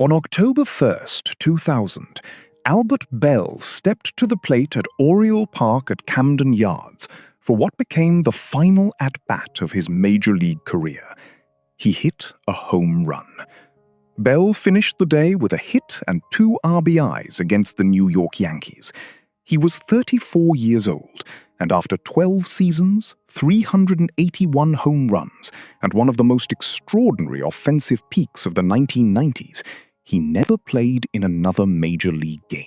On October 2000, Albert Belle stepped to the plate at Oriole Park at Camden Yards for what became the final at-bat of his major league career. He hit a home run. Belle finished the day with a hit and 2 RBIs against the New York Yankees. He was 34 years old, and after 12 seasons, 381 home runs, and one of the most extraordinary offensive peaks of the 1990s, he never played in another major league game.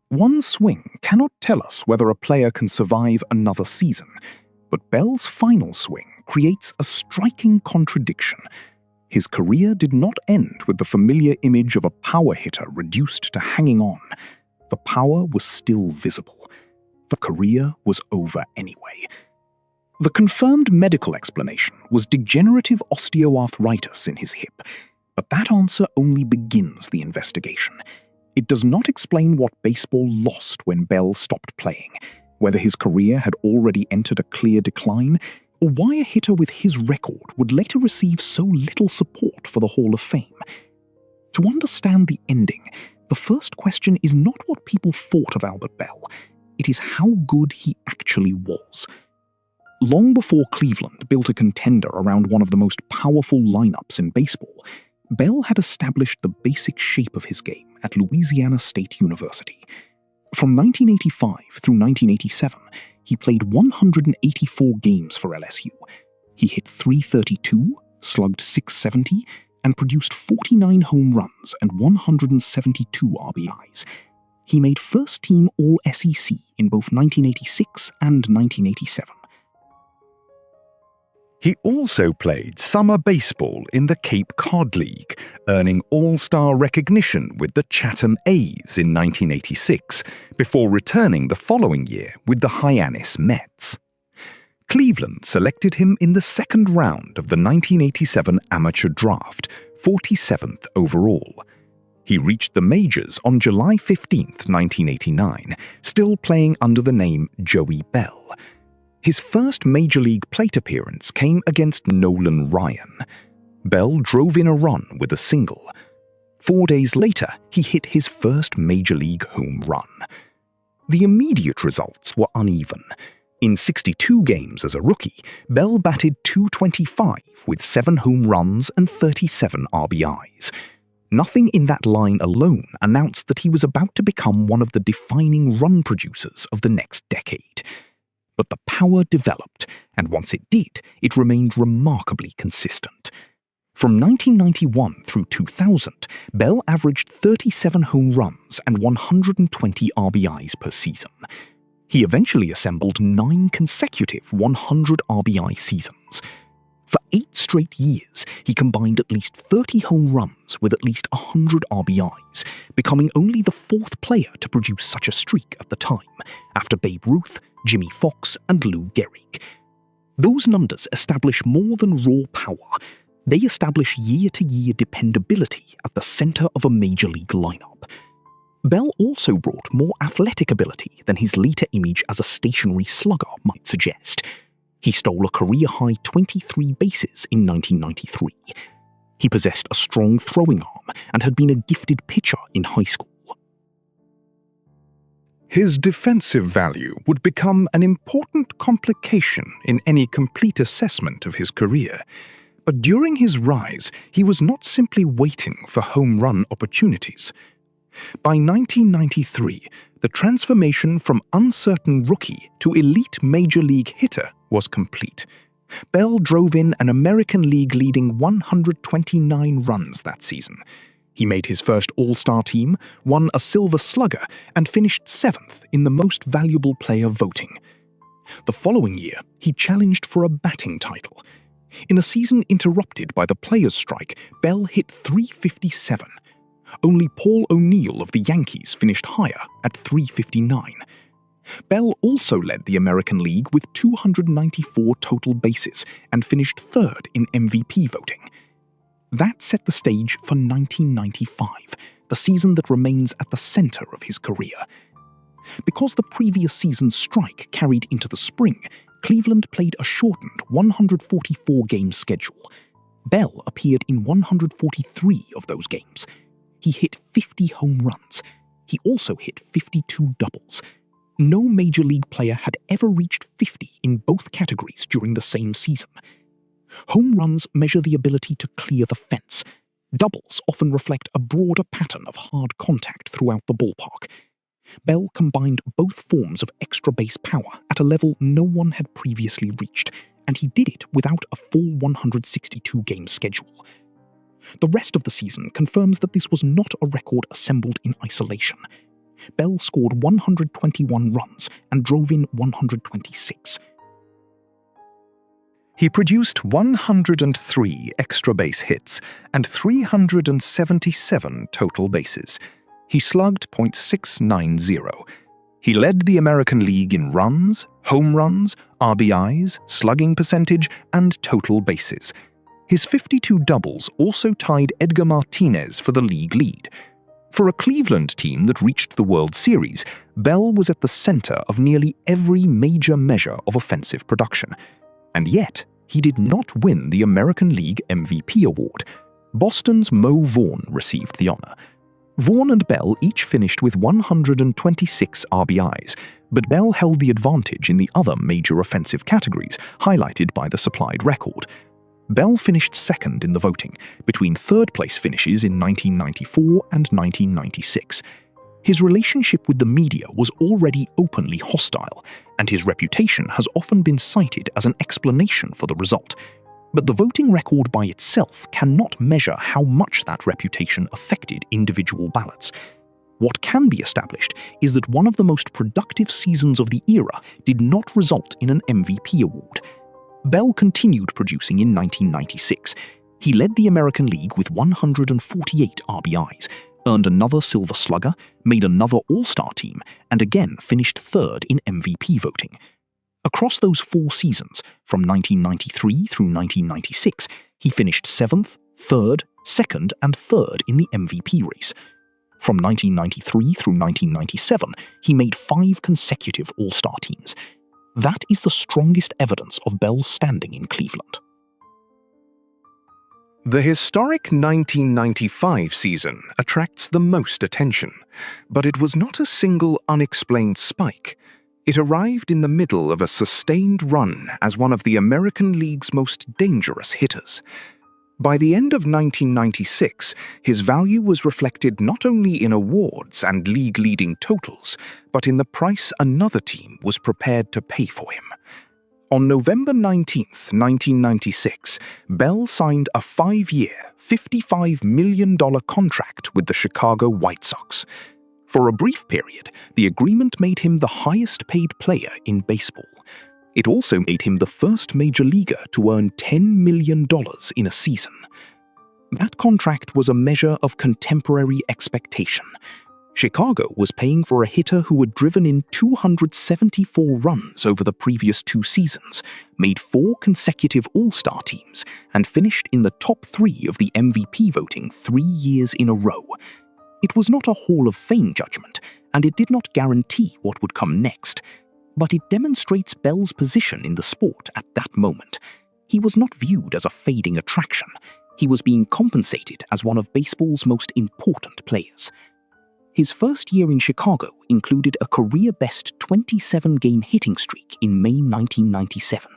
One swing cannot tell us whether a player can survive another season, but Belle's final swing creates a striking contradiction. His career did not end with the familiar image of a power hitter reduced to hanging on. The power was still visible. The career was over anyway. The confirmed medical explanation was degenerative osteoarthritis in his hip, but that answer only begins the investigation. It does not explain what baseball lost when Belle stopped playing, whether his career had already entered a clear decline, or why a hitter with his record would later receive so little support for the Hall of Fame. To understand the ending, the first question is not what people thought of Albert Belle, it is how good he actually was. Long before Cleveland built a contender around one of the most powerful lineups in baseball, Belle had established the basic shape of his game at Louisiana State University. From 1985 through 1987, he played 184 games for LSU. He hit .332, slugged .670, and produced 49 home runs and 172 RBIs. He made first-team All-SEC in both 1986 and 1987. He also played summer baseball in the Cape Cod League, earning All-Star recognition with the Chatham A's in 1986, before returning the following year with the Hyannis Mets. Cleveland selected him in the second round of the 1987 amateur draft, 47th overall. He reached the majors on July 15, 1989, still playing under the name Joey Belle. His first major league plate appearance came against Nolan Ryan. Belle drove in a run with a single. 4 days later, he hit his first major league home run. The immediate results were uneven. In 62 games as a rookie, Belle batted .225 with 7 home runs and 37 RBIs. Nothing in that line alone announced that he was about to become one of the defining run producers of the next decade. But the power developed, and once it did, it remained remarkably consistent. From 1991 through 2000, Belle averaged 37 home runs and 120 RBIs per season. He eventually assembled 9 consecutive 100 RBI seasons. For 8 straight years, he combined at least 30 home runs with at least 100 RBIs, becoming only the 4th player to produce such a streak at the time, after Babe Ruth, Jimmy Fox, and Lou Gehrig. Those numbers establish more than raw power. They establish year-to-year dependability at the center of a major league lineup. Belle also brought more athletic ability than his later image as a stationary slugger might suggest. He stole a career-high 23 bases in 1993. He possessed a strong throwing arm and had been a gifted pitcher in high school. His defensive value would become an important complication in any complete assessment of his career. But during his rise, he was not simply waiting for home run opportunities. By 1993, the transformation from uncertain rookie to elite major league hitter was complete. Belle drove in an American League-leading 129 runs that season. He made his first All-Star team, won a Silver Slugger, and finished 7th in the Most Valuable Player voting. The following year, he challenged for a batting title. In a season interrupted by the players' strike, Belle hit .357. Only Paul O'Neill of the Yankees finished higher at .359. Belle also led the American League with 294 total bases and finished 3rd in MVP voting. That set the stage for 1995, the season that remains at the center of his career. Because the previous season's strike carried into the spring, Cleveland played a shortened 144-game schedule. Bell appeared in 143 of those games. He hit 50 home runs. He also hit 52 doubles. No major league player had ever reached 50 in both categories during the same season. Home runs measure the ability to clear the fence. Doubles often reflect a broader pattern of hard contact throughout the ballpark. Bell combined both forms of extra base power at a level no one had previously reached, and he did it without a full 162-game schedule. The rest of the season confirms that this was not a record assembled in isolation. Bell scored 121 runs and drove in 126. He produced 103 extra base hits and 377 total bases. He slugged .690. He led the American League in runs, home runs, RBIs, slugging percentage, and total bases. His 52 doubles also tied Edgar Martinez for the league lead. For a Cleveland team that reached the World Series, Bell was at the center of nearly every major measure of offensive production. And yet, he did not win the American League MVP award. Boston's Mo Vaughn received the honor. Vaughn and Bell each finished with 126 RBIs, but Bell held the advantage in the other major offensive categories, highlighted by the supplied record. Bell finished second in the voting, between third-place finishes in 1994 and 1996. His relationship with the media was already openly hostile, and his reputation has often been cited as an explanation for the result. But the voting record by itself cannot measure how much that reputation affected individual ballots. What can be established is that one of the most productive seasons of the era did not result in an MVP award. Bell continued producing in 1996. He led the American League with 148 RBIs, earned another Silver Slugger, made another All-Star team, and again finished third in MVP voting. Across those 4 seasons, from 1993 through 1996, he finished 7th, 3rd, 2nd, and 3rd in the MVP race. From 1993 through 1997, he made 5 consecutive All-Star teams. That is the strongest evidence of Bell's standing in Cleveland. The historic 1995 season attracts the most attention, but it was not a single unexplained spike. It arrived in the middle of a sustained run as one of the American League's most dangerous hitters. By the end of 1996, his value was reflected not only in awards and league-leading totals, but in the price another team was prepared to pay for him. On November 19, 1996, Bell signed a 5-year, $55 million contract with the Chicago White Sox. For a brief period, the agreement made him the highest-paid player in baseball. It also made him the first major leaguer to earn $10 million in a season. That contract was a measure of contemporary expectation. Chicago was paying for a hitter who had driven in 274 runs over the previous 2 seasons, made 4 consecutive All-Star teams, and finished in the top 3 of the MVP voting 3 years in a row. It was not a Hall of Fame judgment, and it did not guarantee what would come next, but it demonstrates Bell's position in the sport at that moment. He was not viewed as a fading attraction. He was being compensated as one of baseball's most important players. His first year in Chicago included a career-best 27-game hitting streak in May 1997.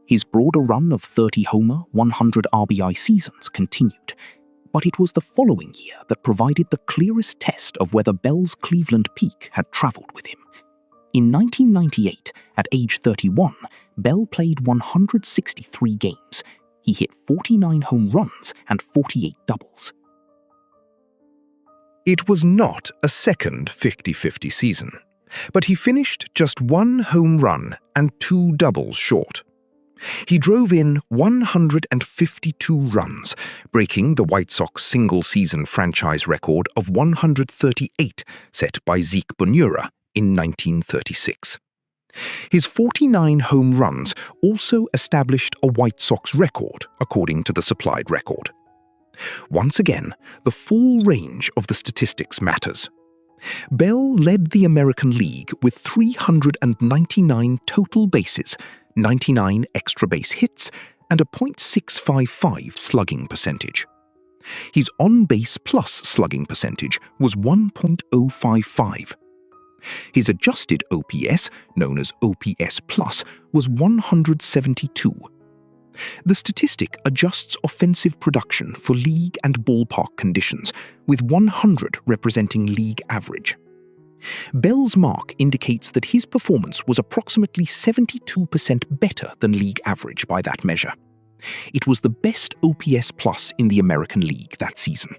His broader run of 30-homer, 100 RBI seasons continued, but it was the following year that provided the clearest test of whether Bell's Cleveland peak had traveled with him. In 1998, at age 31, Bell played 163 games. He hit 49 home runs and 48 doubles. It was not a second 50-50 season, but he finished just 1 home run and 2 doubles short. He drove in 152 runs, breaking the White Sox single-season franchise record of 138 set by Zeke Bonura in 1936. His 49 home runs also established a White Sox record, according to the supplied record. Once again, the full range of the statistics matters. Bell led the American League with 399 total bases, 99 extra base hits, and a .655 slugging percentage. His on-base plus slugging percentage was 1.055. His adjusted OPS, known as OPS plus, was 172. The statistic adjusts offensive production for league and ballpark conditions, with 100 representing league average. Bell's mark indicates that his performance was approximately 72% better than league average by that measure. It was the best OPS plus in the American League that season.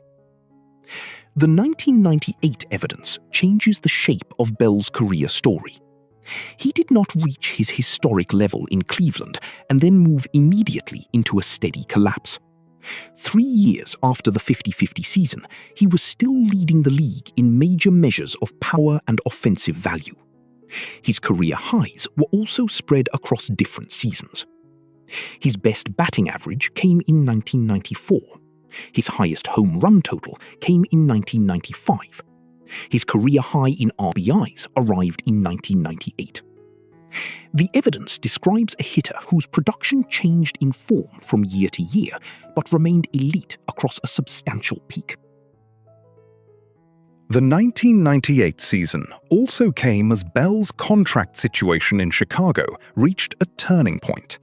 The 1998 evidence changes the shape of Bell's career story. He did not reach his historic level in Cleveland and then move immediately into a steady collapse. 3 years after the 50-50 season, he was still leading the league in major measures of power and offensive value. His career highs were also spread across different seasons. His best batting average came in 1994. His highest home run total came in 1995. His career high in RBIs arrived in 1998. The evidence describes a hitter whose production changed in form from year to year, but remained elite across a substantial peak. The 1998 season also came as Bell's contract situation in Chicago reached a turning point.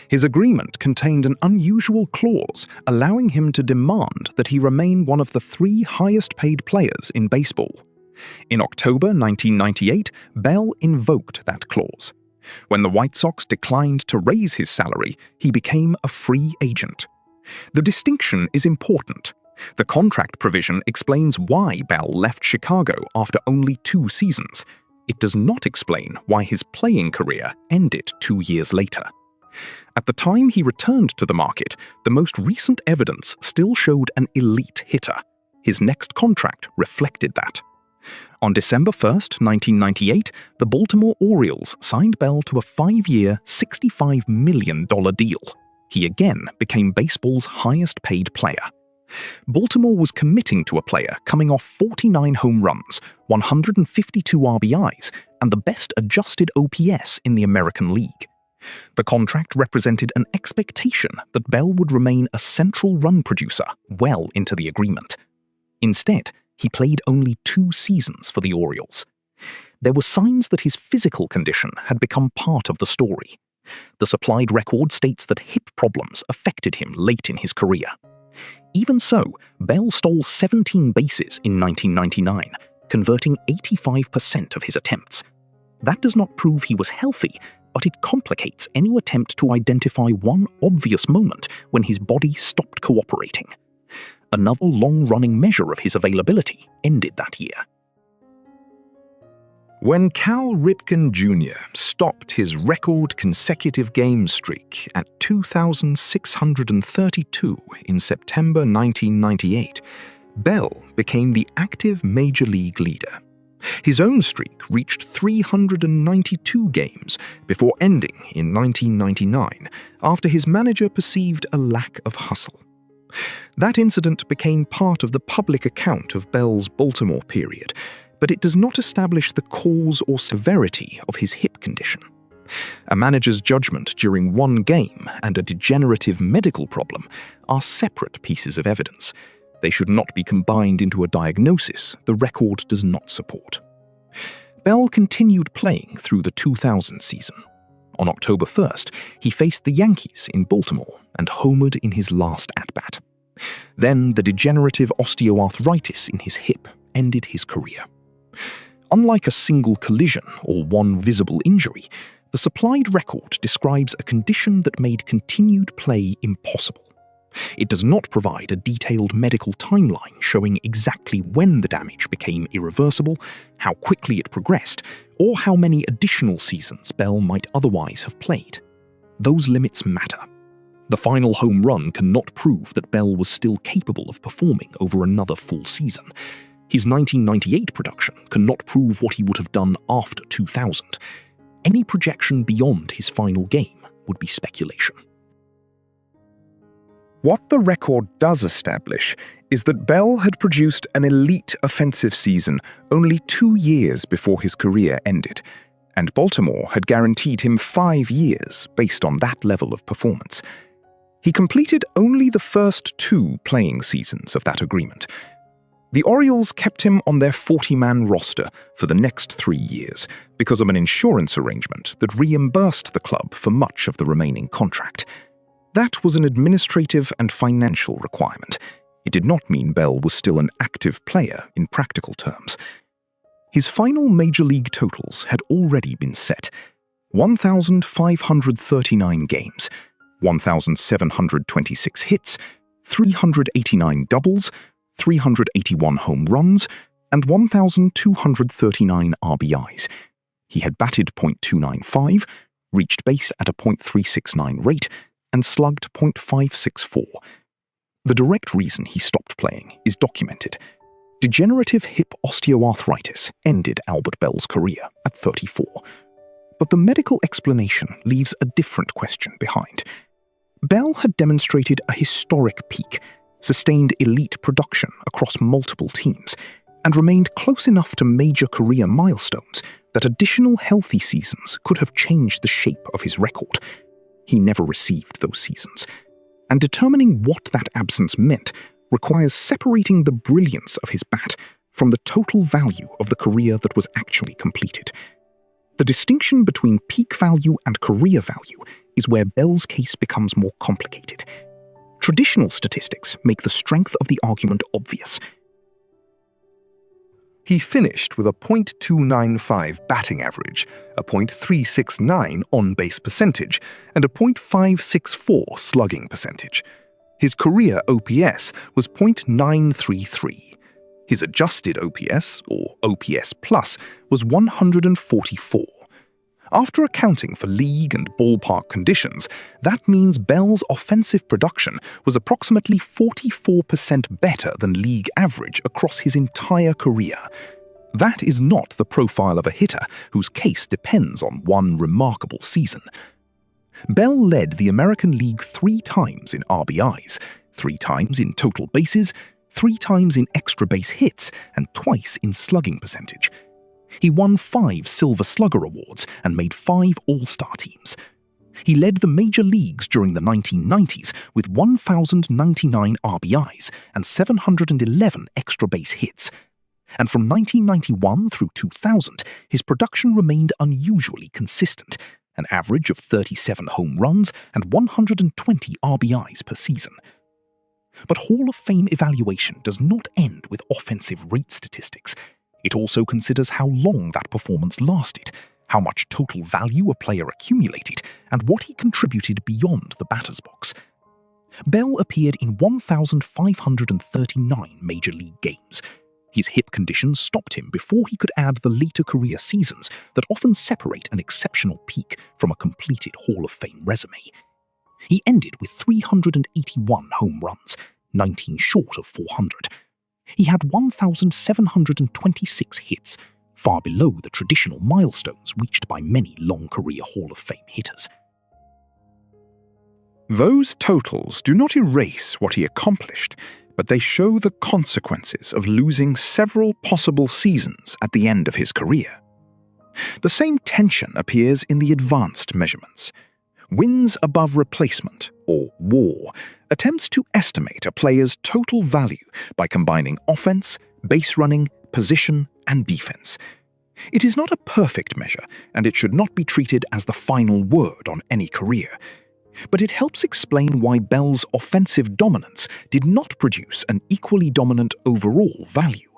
His agreement contained an unusual clause allowing him to demand that he remain one of the 3 highest-paid players in baseball. In October 1998, Bell invoked that clause. When the White Sox declined to raise his salary, he became a free agent. The distinction is important. The contract provision explains why Bell left Chicago after only 2 seasons. It does not explain why his playing career ended 2 years later. At the time he returned to the market, the most recent evidence still showed an elite hitter. His next contract reflected that. On December 1, 1998, the Baltimore Orioles signed Bell to a 5-year, $65 million deal. He again became baseball's highest-paid player. Baltimore was committing to a player coming off 49 home runs, 152 RBIs, and the best adjusted OPS in the American League. The contract represented an expectation that Bell would remain a central run producer well into the agreement. Instead, he played only 2 seasons for the Orioles. There were signs that his physical condition had become part of the story. The supplied record states that hip problems affected him late in his career. Even so, Bell stole 17 bases in 1999, converting 85% of his attempts. That does not prove he was healthy, but it complicates any attempt to identify one obvious moment when his body stopped cooperating. Another long-running measure of his availability ended that year. When Cal Ripken Jr. stopped his record consecutive game streak at 2,632 in September 1998, Bell became the active major league leader. His own streak reached 392 games before ending in 1999 after his manager perceived a lack of hustle. That incident became part of the public account of Bell's Baltimore period, but it does not establish the cause or severity of his hip condition. A manager's judgment during one game and a degenerative medical problem are separate pieces of evidence. They should not be combined into a diagnosis the record does not support. Bell continued playing through the 2000 season. On October 1st, he faced the Yankees in Baltimore and homered in his last at-bat. Then the degenerative osteoarthritis in his hip ended his career. Unlike a single collision or one visible injury, the supplied record describes a condition that made continued play impossible. It does not provide a detailed medical timeline showing exactly when the damage became irreversible, how quickly it progressed, or how many additional seasons Bell might otherwise have played. Those limits matter. The final home run cannot prove that Bell was still capable of performing over another full season. His 1998 production cannot prove what he would have done after 2000. Any projection beyond his final game would be speculation. What the record does establish is that Bell had produced an elite offensive season only 2 years before his career ended, and Baltimore had guaranteed him 5 years based on that level of performance. He completed only the first 2 playing seasons of that agreement. The Orioles kept him on their 40-man roster for the next 3 years because of an insurance arrangement that reimbursed the club for much of the remaining contract. That was an administrative and financial requirement. It did not mean Belle was still an active player in practical terms. His final major league totals had already been set: 1,539 games, 1,726 hits, 389 doubles, 381 home runs, and 1,239 RBIs. He had batted .295, reached base at a .369 rate, and slugged .564. The direct reason he stopped playing is documented. Degenerative hip osteoarthritis ended Albert Belle's career at 34. But the medical explanation leaves a different question behind. Belle had demonstrated a historic peak, sustained elite production across multiple teams, and remained close enough to major career milestones that additional healthy seasons could have changed the shape of his record. He never received those seasons, and determining what that absence meant requires separating the brilliance of his bat from the total value of the career that was actually completed. The distinction between peak value and career value is where Belle's case becomes more complicated. Traditional statistics make the strength of the argument obvious. He finished with a .295 batting average, a .369 on-base percentage, and a .564 slugging percentage. His career OPS was .933. His adjusted OPS, or OPS plus, was 144. After accounting for league and ballpark conditions, that means Belle's offensive production was approximately 44% better than league average across his entire career. That is not the profile of a hitter whose case depends on one remarkable season. Belle led the American League 3 times in RBIs, 3 times in total bases, 3 times in extra base hits, and twice in slugging percentage. He won 5 Silver Slugger Awards and made 5 All-Star teams. He led the major leagues during the 1990s with 1,099 RBIs and 711 extra base hits. And from 1991 through 2000, his production remained unusually consistent, an average of 37 home runs and 120 RBIs per season. But Hall of Fame evaluation does not end with offensive rate statistics. It also considers how long that performance lasted, how much total value a player accumulated, and what he contributed beyond the batter's box. Belle appeared in 1,539 major league games. His hip conditions stopped him before he could add the later career seasons that often separate an exceptional peak from a completed Hall of Fame resume. He ended with 381 home runs, 19 short of 400. He had 1,726 hits, far below the traditional milestones reached by many long-career Hall of Fame hitters. Those totals do not erase what he accomplished, but they show the consequences of losing several possible seasons at the end of his career. The same tension appears in the advanced measurements. Wins above replacement, or WAR, attempts to estimate a player's total value by combining offense, base running, position, and defense. It is not a perfect measure, and it should not be treated as the final word on any career. But it helps explain why Belle's offensive dominance did not produce an equally dominant overall value.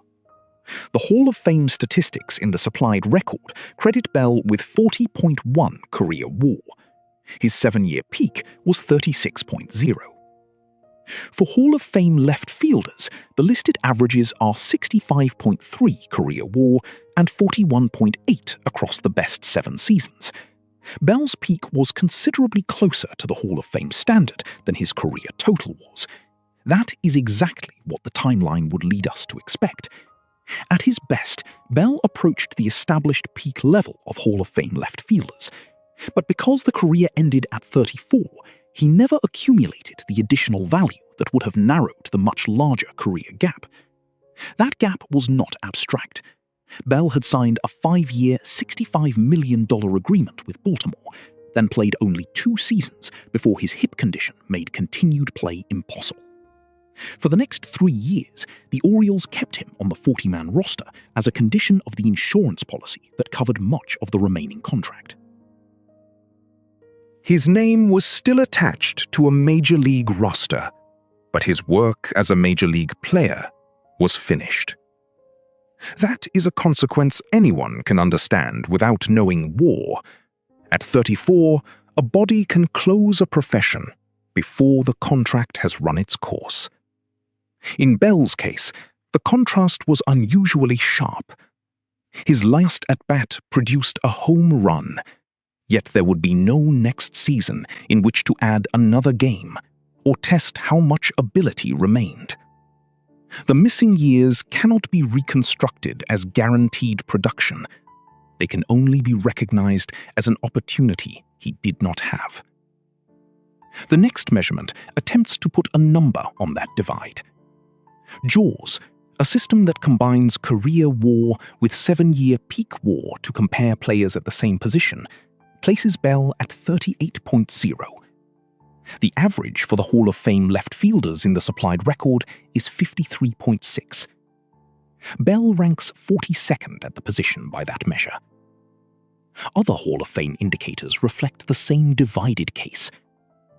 The Hall of Fame statistics in the supplied record credit Belle with 40.1 career WAR. His 7-year peak was 36.0. For Hall of Fame left fielders, the listed averages are 65.3 career WAR and 41.8 across the best 7 seasons. Belle's peak was considerably closer to the Hall of Fame standard than his career total was. That is exactly what the timeline would lead us to expect. At his best, Belle approached the established peak level of Hall of Fame left fielders. But because the career ended at 34, he never accumulated the additional value that would have narrowed the much larger career gap. That gap was not abstract. Belle had signed a 5-year, $65 million agreement with Baltimore, then played only 2 seasons before his hip condition made continued play impossible. For the next 3 years, the Orioles kept him on the 40-man roster as a condition of the insurance policy that covered much of the remaining contract. His name was still attached to a major league roster, but his work as a major league player was finished. That is a consequence anyone can understand without knowing war. At 34, a body can close a profession before the contract has run its course. In Belle's case, the contrast was unusually sharp. His last at-bat produced a home run, yet there would be no next season in which to add another game or test how much ability remained. The missing years cannot be reconstructed as guaranteed production. They can only be recognized as an opportunity he did not have. The next measurement attempts to put a number on that divide. JAWS, a system that combines career WAR with 7-year peak WAR to compare players at the same position, places Belle at 38.0. The average for the Hall of Fame left fielders in the supplied record is 53.6. Belle ranks 42nd at the position by that measure. Other Hall of Fame indicators reflect the same divided case.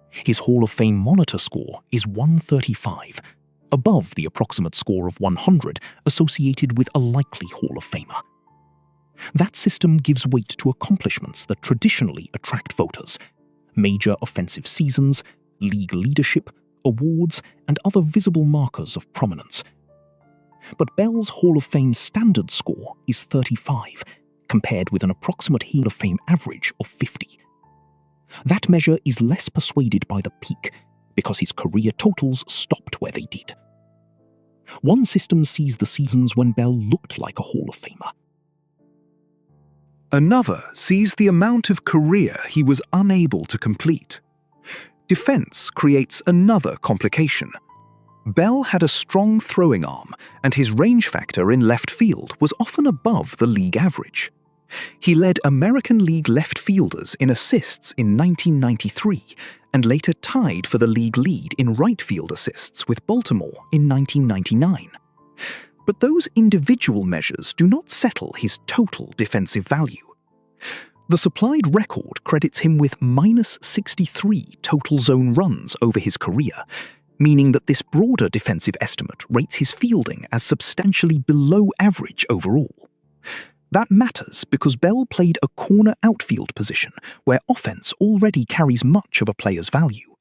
His Hall of Fame monitor score is 135, above the approximate score of 100 associated with a likely Hall of Famer. That system gives weight to accomplishments that traditionally attract voters: major offensive seasons, league leadership, awards, and other visible markers of prominence. But Belle's Hall of Fame standard score is 35, compared with an approximate Hall of Fame average of 50. That measure is less persuaded by the peak, because his career totals stopped where they did. One system sees the seasons when Belle looked like a Hall of Famer. Another sees the amount of career he was unable to complete. Defense creates another complication. Belle had a strong throwing arm, and his range factor in left field was often above the league average. He led American League left fielders in assists in 1993, and later tied for the league lead in right field assists with Baltimore in 1999. But those individual measures do not settle his total defensive value. The supplied record credits him with -63 total zone runs over his career, meaning that this broader defensive estimate rates his fielding as substantially below average overall. That matters because Belle played a corner outfield position where offense already carries much of a player's value.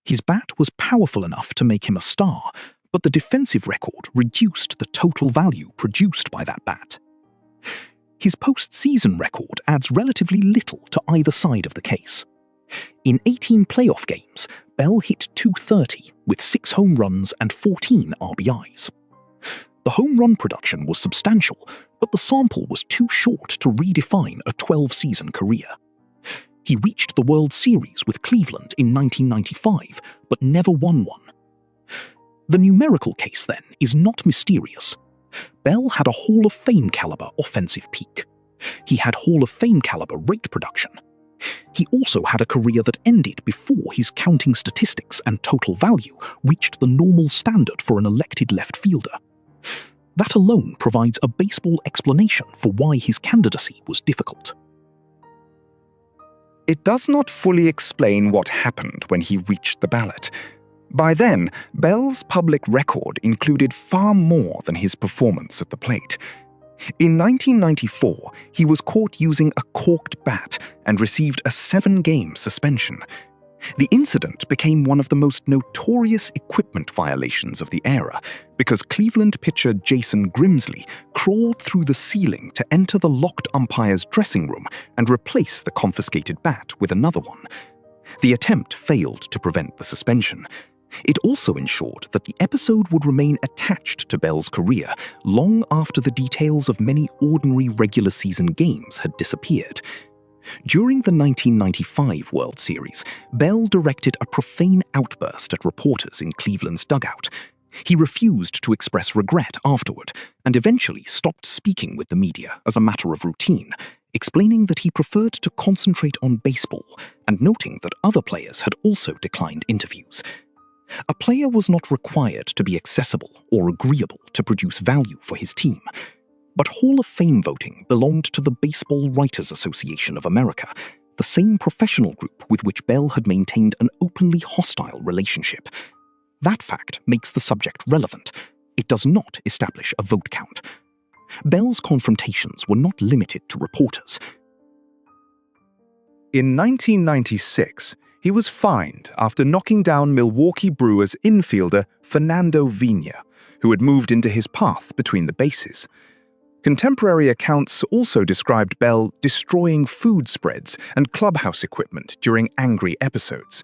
His bat was powerful enough to make him a star, but the defensive record reduced the total value produced by that bat. His postseason record adds relatively little to either side of the case. In 18 playoff games, Belle hit .230 with 6 home runs and 14 RBIs. The home run production was substantial, but the sample was too short to redefine a 12-season career. He reached the World Series with Cleveland in 1995, but never won one. The numerical case, then, is not mysterious. Belle had a Hall of Fame caliber offensive peak. He had Hall of Fame caliber rate production. He also had a career that ended before his counting statistics and total value reached the normal standard for an elected left fielder. That alone provides a baseball explanation for why his candidacy was difficult. It does not fully explain what happened when he reached the ballot. By then, Belle's public record included far more than his performance at the plate. In 1994, he was caught using a corked bat and received a 7-game suspension. The incident became one of the most notorious equipment violations of the era because Cleveland pitcher Jason Grimsley crawled through the ceiling to enter the locked umpire's dressing room and replace the confiscated bat with another one. The attempt failed to prevent the suspension. It also ensured that the episode would remain attached to Belle's career long after the details of many ordinary regular season games had disappeared. During the 1995 World Series, Belle directed a profane outburst at reporters in Cleveland's dugout. He refused to express regret afterward, and eventually stopped speaking with the media as a matter of routine, explaining that he preferred to concentrate on baseball and noting that other players had also declined interviews. A player was not required to be accessible or agreeable to produce value for his team, but Hall of Fame voting belonged to the Baseball Writers Association of America, the same professional group with which Belle had maintained an openly hostile relationship. That fact makes the subject relevant. It does not establish a vote count. Belle's confrontations were not limited to reporters. In 1996, he was fined after knocking down Milwaukee Brewers infielder Fernando Vina, who had moved into his path between the bases. Contemporary accounts also described Belle destroying food spreads and clubhouse equipment during angry episodes.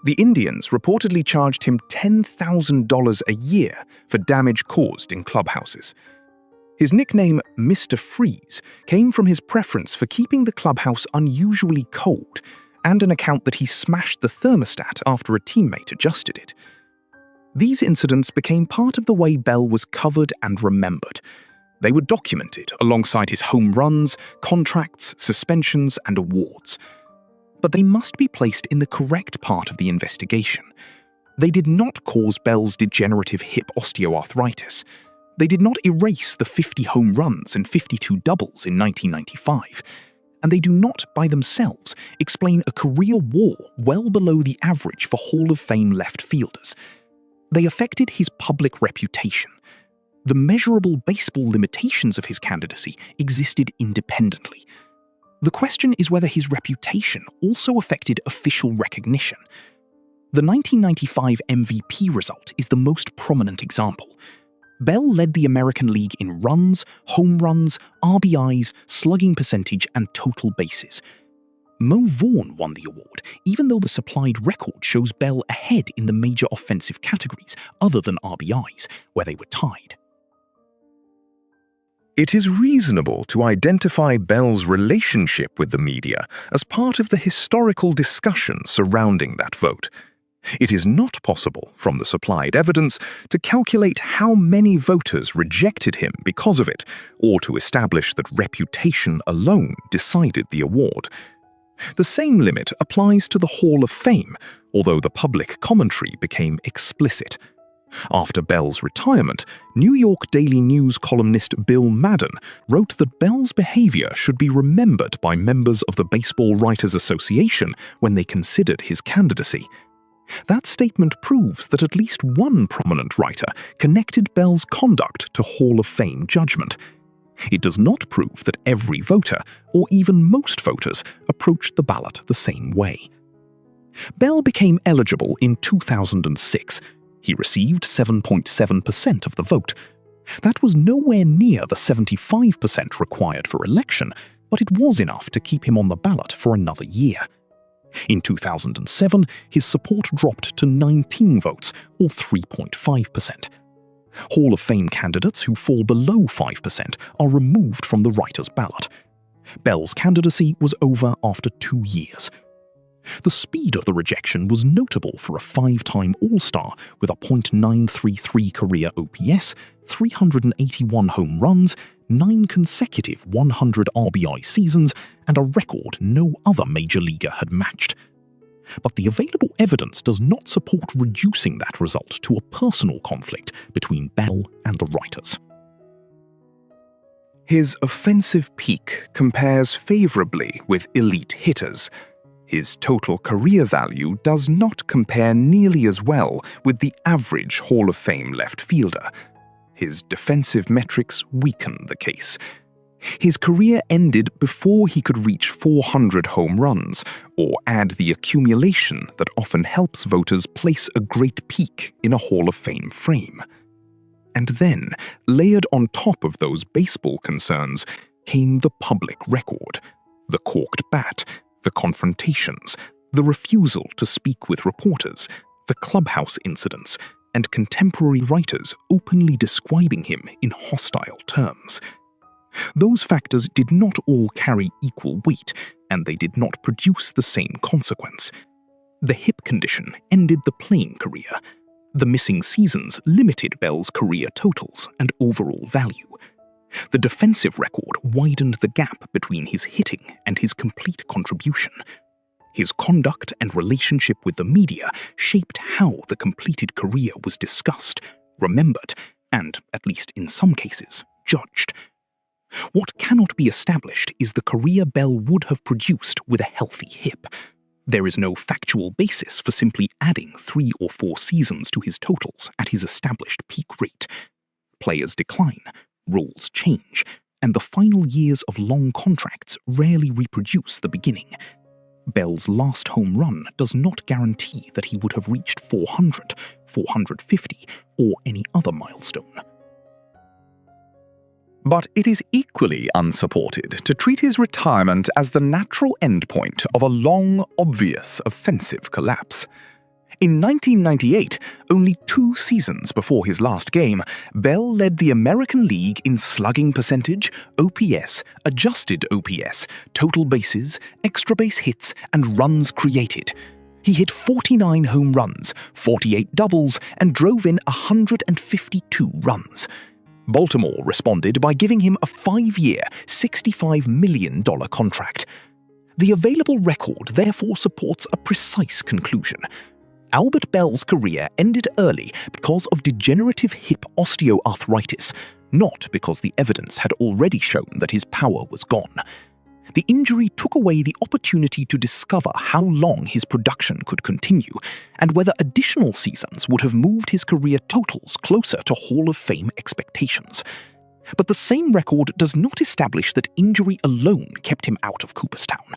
The Indians reportedly charged him $10,000 a year for damage caused in clubhouses. His nickname, Mr. Freeze, came from his preference for keeping the clubhouse unusually cold, and an account that he smashed the thermostat after a teammate adjusted it. These incidents became part of the way Belle was covered and remembered. They were documented alongside his home runs, contracts, suspensions, and awards. But they must be placed in the correct part of the investigation. They did not cause Belle's degenerative hip osteoarthritis. They did not erase the 50 home runs and 52 doubles in 1995. And they do not, by themselves, explain a career WAR well below the average for Hall of Fame left fielders. They affected his public reputation. The measurable baseball limitations of his candidacy existed independently. The question is whether his reputation also affected official recognition. The 1995 MVP result is the most prominent example. Belle led the American League in runs, home runs, RBIs, slugging percentage, and total bases. Mo Vaughn won the award, even though the supplied record shows Belle ahead in the major offensive categories other than RBIs, where they were tied. It is reasonable to identify Belle's relationship with the media as part of the historical discussion surrounding that vote. It is not possible, from the supplied evidence, to calculate how many voters rejected him because of it, or to establish that reputation alone decided the award. The same limit applies to the Hall of Fame, although the public commentary became explicit. After Belle's retirement, New York Daily News columnist Bill Madden wrote that Belle's behavior should be remembered by members of the Baseball Writers Association when they considered his candidacy. That statement proves that at least one prominent writer connected Belle's conduct to Hall of Fame judgment. It does not prove that every voter, or even most voters, approached the ballot the same way. Belle became eligible in 2006. He received 7.7% of the vote. That was nowhere near the 75% required for election, but it was enough to keep him on the ballot for another year. In 2007, his support dropped to 19 votes, or 3.5%. Hall of Fame candidates who fall below 5% are removed from the writer's ballot. Belle's candidacy was over after 2 years. The speed of the rejection was notable for a 5-time All-Star with a .933 career OPS, 381 home runs, 9 consecutive 100 RBI seasons, and a record no other major leaguer had matched. But the available evidence does not support reducing that result to a personal conflict between Belle and the writers. His offensive peak compares favorably with elite hitters. His total career value does not compare nearly as well with the average Hall of Fame left fielder. His defensive metrics weaken the case. His career ended before he could reach 400 home runs, or add the accumulation that often helps voters place a great peak in a Hall of Fame frame. And then, layered on top of those baseball concerns, came the public record, the corked bat, the confrontations, the refusal to speak with reporters, the clubhouse incidents, and contemporary writers openly describing him in hostile terms. Those factors did not all carry equal weight, and they did not produce the same consequence. The hip condition ended the playing career. The missing seasons limited Belle's career totals and overall value. The defensive record widened the gap between his hitting and his complete contribution. His conduct and relationship with the media shaped how the completed career was discussed, remembered, and, at least in some cases, judged. What cannot be established is the career Belle would have produced with a healthy hip. There is no factual basis for simply adding 3 or 4 seasons to his totals at his established peak rate. Players decline, rules change, and the final years of long contracts rarely reproduce the beginning. Belle's last home run does not guarantee that he would have reached 400, 450, or any other milestone. But it is equally unsupported to treat his retirement as the natural endpoint of a long, obvious offensive collapse. In 1998, only 2 seasons before his last game, Belle led the American League in slugging percentage, OPS, adjusted OPS, total bases, extra base hits, and runs created. He hit 49 home runs, 48 doubles, and drove in 152 runs. Baltimore responded by giving him a 5-year, $65 million contract. The available record therefore supports a precise conclusion. Albert Belle's career ended early because of degenerative hip osteoarthritis, not because the evidence had already shown that his power was gone. The injury took away the opportunity to discover how long his production could continue, and whether additional seasons would have moved his career totals closer to Hall of Fame expectations. But the same record does not establish that injury alone kept him out of Cooperstown.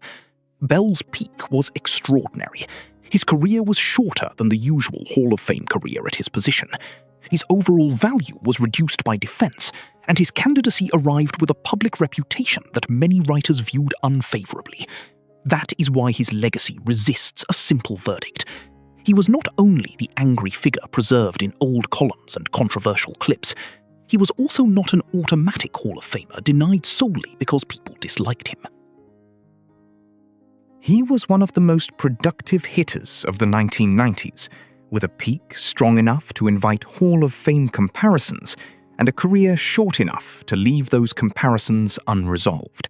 Belle's peak was extraordinary. His career was shorter than the usual Hall of Fame career at his position. His overall value was reduced by defense, and his candidacy arrived with a public reputation that many writers viewed unfavorably. That is why his legacy resists a simple verdict. He was not only the angry figure preserved in old columns and controversial clips, he was also not an automatic Hall of Famer denied solely because people disliked him. He was one of the most productive hitters of the 1990s, with a peak strong enough to invite Hall of Fame comparisons and a career short enough to leave those comparisons unresolved.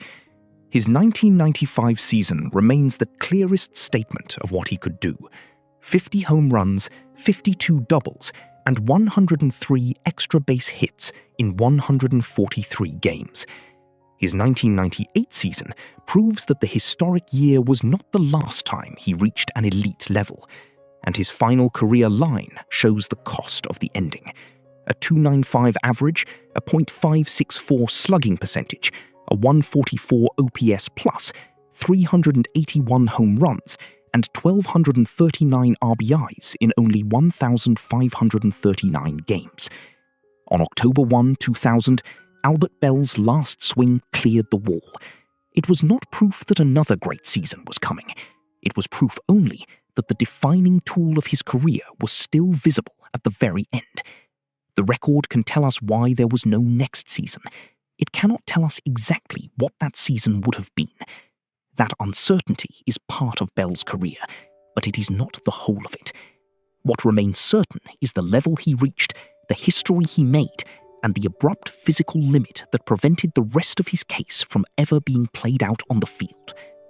His 1995 season remains the clearest statement of what he could do: 50 home runs, 52 doubles, and 103 extra base hits in 143 games. His 1998 season proves that the historic year was not the last time he reached an elite level, and his final career line shows the cost of the ending: a .295 average, a .564 slugging percentage, a 144 OPS plus, 381 home runs, and 1,239 RBIs in only 1,539 games. On October 1, 2000, Albert Belle's last swing cleared the wall. It was not proof that another great season was coming. It was proof only that the defining tool of his career was still visible at the very end. The record can tell us why there was no next season. It cannot tell us exactly what that season would have been. That uncertainty is part of Belle's career, but it is not the whole of it. What remains certain is the level he reached, the history he made, and the abrupt physical limit that prevented the rest of his case from ever being played out on the field.